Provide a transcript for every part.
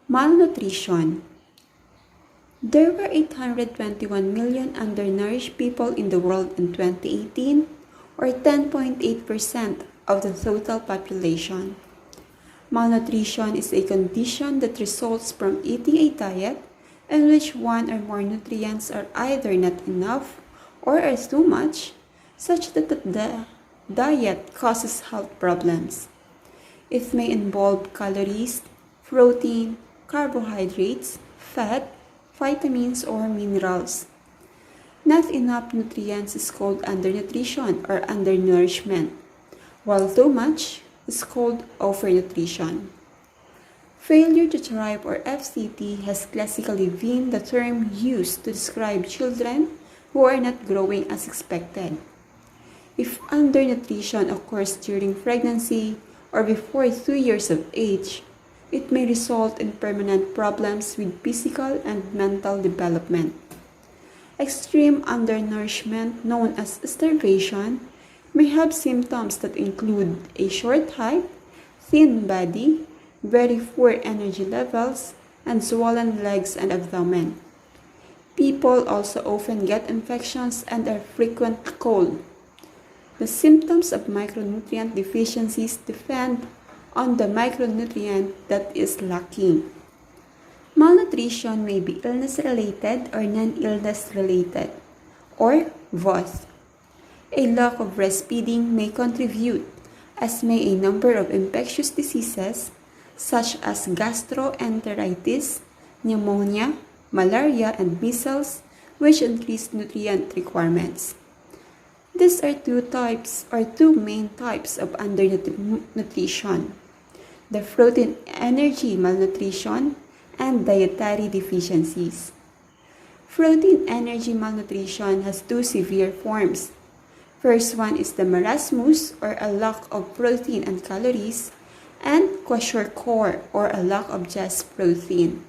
Malnutrition. There were 821 million undernourished people in the world in 2018, or 10.8% of the total population. Malnutrition is a condition that results from eating a diet in which one or more nutrients are either not enough or are too much, such that the diet causes health problems. It may involve calories, protein, carbohydrates, fat, vitamins, or minerals. Not enough nutrients is called undernutrition or undernourishment, while too much is called overnutrition. Failure to thrive or FCT has classically been the term used to describe children who are not growing as expected. If undernutrition occurs during pregnancy or before 2 years of age, it may result in permanent problems with physical and mental development. Extreme undernourishment, known as starvation, may have symptoms that include a short height, thin body, very poor energy levels, and swollen legs and abdomen. People also often get infections and are frequently cold. The symptoms of micronutrient deficiencies depend on the micronutrient that is lacking. Malnutrition may be illness-related or non-illness-related, or both. A lack of breastfeeding may contribute, as may a number of infectious diseases such as gastroenteritis, pneumonia, malaria, and measles, which increase nutrient requirements. These are two main types of undernutrition: the protein energy malnutrition and dietary deficiencies. Protein energy malnutrition has two severe forms. First one is the marasmus, or a lack of protein and calories, and kwashiorkor, or a lack of just protein.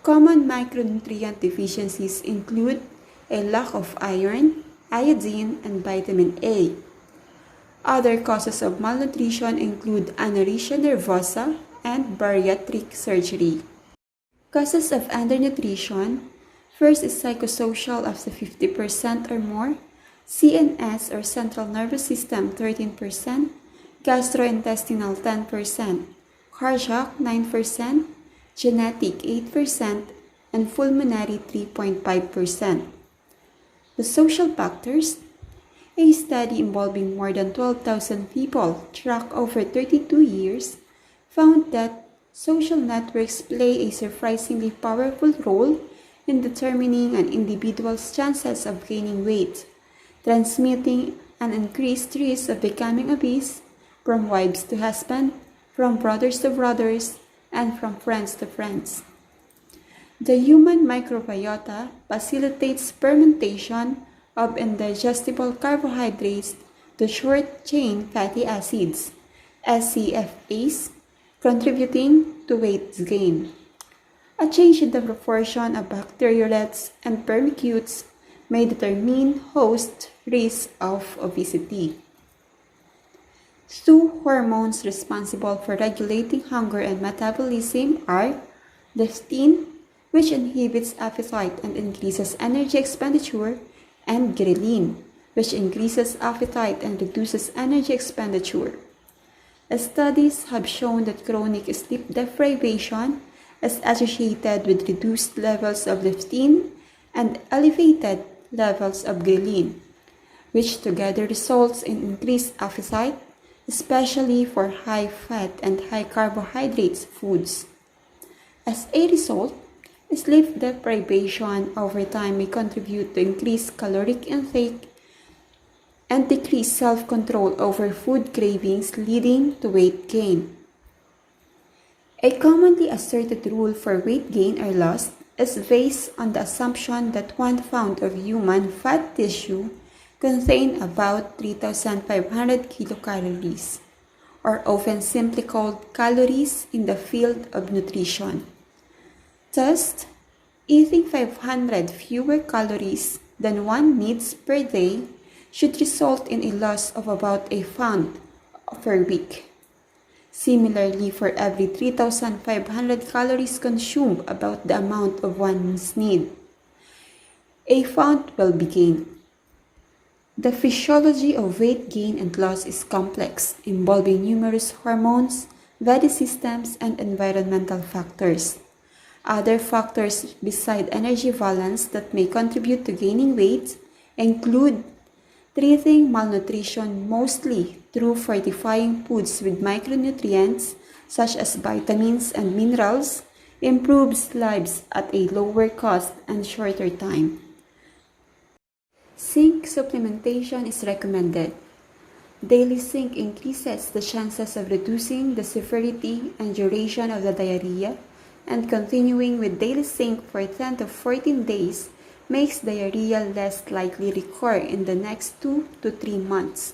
Common micronutrient deficiencies include a lack of iron, iodine, and vitamin A. Other causes of malnutrition include anorexia nervosa and bariatric surgery. Causes of undernutrition: first is psychosocial up to 50% or more, CNS or central nervous system 13%, gastrointestinal 10%, cardiac 9%, genetic 8%, and pulmonary 3.5%. The social factors: a study involving more than 12,000 people tracked over 32 years found that social networks play a surprisingly powerful role in determining an individual's chances of gaining weight, transmitting an increased risk of becoming obese from wives to husbands, from brothers to brothers, and from friends to friends. The human microbiota facilitates fermentation of indigestible carbohydrates to short-chain fatty acids, SCFAs, contributing to weight gain. A change in the proportion of bacteriolets and firmicutes may determine host risk of obesity. Two hormones responsible for regulating hunger and metabolism are leptin, which inhibits appetite and increases energy expenditure, and ghrelin, which increases appetite and reduces energy expenditure. Studies have shown that chronic sleep deprivation is associated with reduced levels of leptin and elevated levels of ghrelin, which together results in increased appetite, especially for high-fat and high-carbohydrates foods. As a result, sleep deprivation over time may contribute to increased caloric intake and decreased self-control over food cravings, leading to weight gain. A commonly asserted rule for weight gain or loss is based on the assumption that 1 pound of human fat tissue contains about 3,500 kilocalories, or often simply called calories in the field of nutrition. Thus, eating 500 fewer calories than one needs per day should result in a loss of about a pound per week. Similarly, for every 3,500 calories consumed, about the amount of one's need, a fount will be gained. The physiology of weight gain and loss is complex, involving numerous hormones, body systems, and environmental factors. Other factors beside energy balance that may contribute to gaining weight include treating malnutrition mostly through fortifying foods with micronutrients such as vitamins and minerals, improves lives at a lower cost and shorter time. Zinc supplementation is recommended. Daily zinc increases the chances of reducing the severity and duration of the diarrhea, and continuing with daily zinc for 10 to 14 days makes diarrhea less likely recur in the next 2 to 3 months.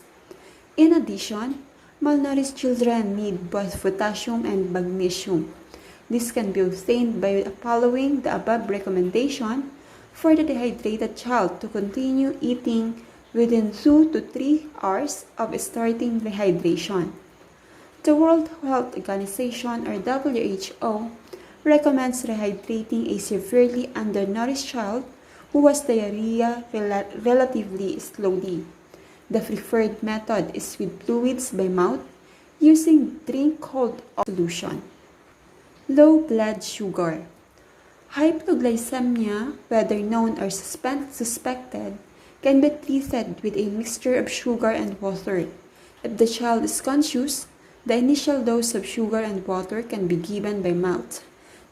In addition, malnourished children need both potassium and magnesium. This can be obtained by following the above recommendation for the dehydrated child to continue eating within 2 to 3 hours of starting rehydration. The World Health Organization, or WHO, recommends rehydrating a severely undernourished child who has diarrhea relatively slowly. The preferred method is with fluids by mouth using drink cold solution. Low blood sugar. Hypoglycemia, whether known or suspected, can be treated with a mixture of sugar and water. If the child is conscious, the initial dose of sugar and water can be given by mouth.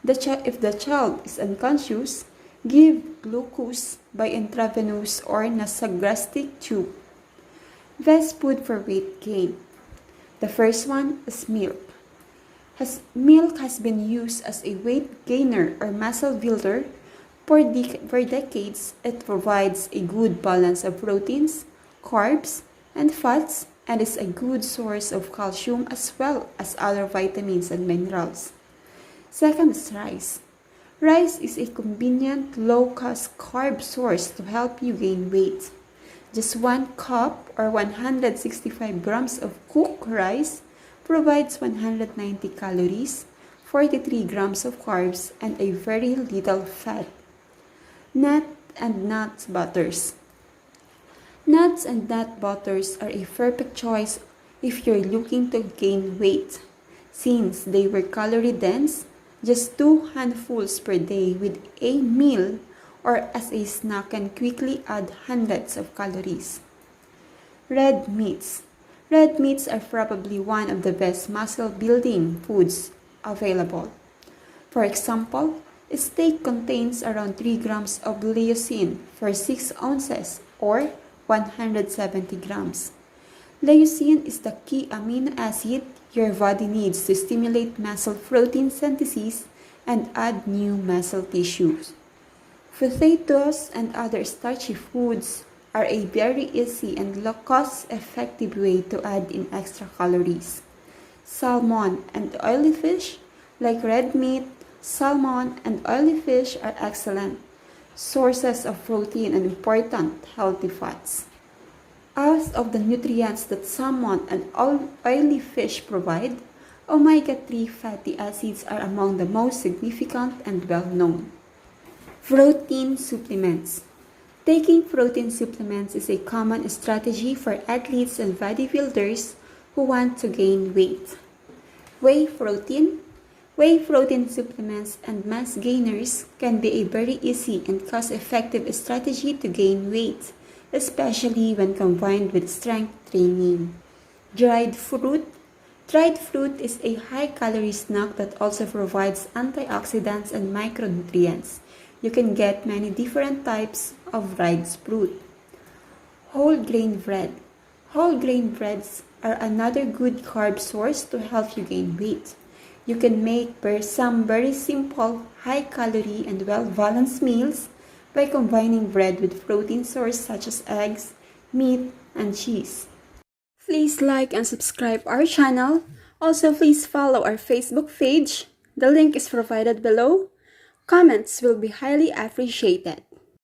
If the child is unconscious, give glucose by intravenous or nasogastric tube. Best food for weight gain. The first one is milk. Milk has been used as a weight gainer or muscle builder for decades. It provides a good balance of proteins, carbs, and fats, and is a good source of calcium as well as other vitamins and minerals. Second is rice. Rice is a convenient, low-cost carb source to help you gain weight. Just 1 cup or 165 grams of cooked rice provides 190 calories, 43 grams of carbs, and a very little fat. Nut and nut butters. Nuts and nut butters are a perfect choice if you're looking to gain weight, since they were calorie dense, just 2 handfuls per day with a meal or as a snack can quickly add hundreds of calories. Red meats. Red meats are probably one of the best muscle-building foods available. For example, a steak contains around 3 grams of leucine for 6 ounces or 170 grams. Leucine is the key amino acid your body needs to stimulate muscle protein synthesis and add new muscle tissues. Potatoes and other starchy foods are a very easy and cost-effective way to add in extra calories. Salmon and oily fish, like red meat, salmon, and oily fish are excellent sources of protein and important healthy fats. Out of the nutrients that salmon and oily fish provide, omega-3 fatty acids are among the most significant and well-known. Protein supplements. Taking protein supplements is a common strategy for athletes and bodybuilders who want to gain weight. Whey protein. Whey protein supplements and mass gainers can be a very easy and cost-effective strategy to gain weight, especially when combined with strength training. Dried fruit. Dried fruit is a high-calorie snack that also provides antioxidants and micronutrients. You can get many different types of dried fruit. Whole grain bread. Whole grain breads are another good carb source to help you gain weight. You can make some very simple, high-calorie and well-balanced meals by combining bread with protein sources such as eggs, meat, and cheese. Please like and subscribe our channel. Also, please follow our Facebook page. The link is provided below. Comments will be highly appreciated.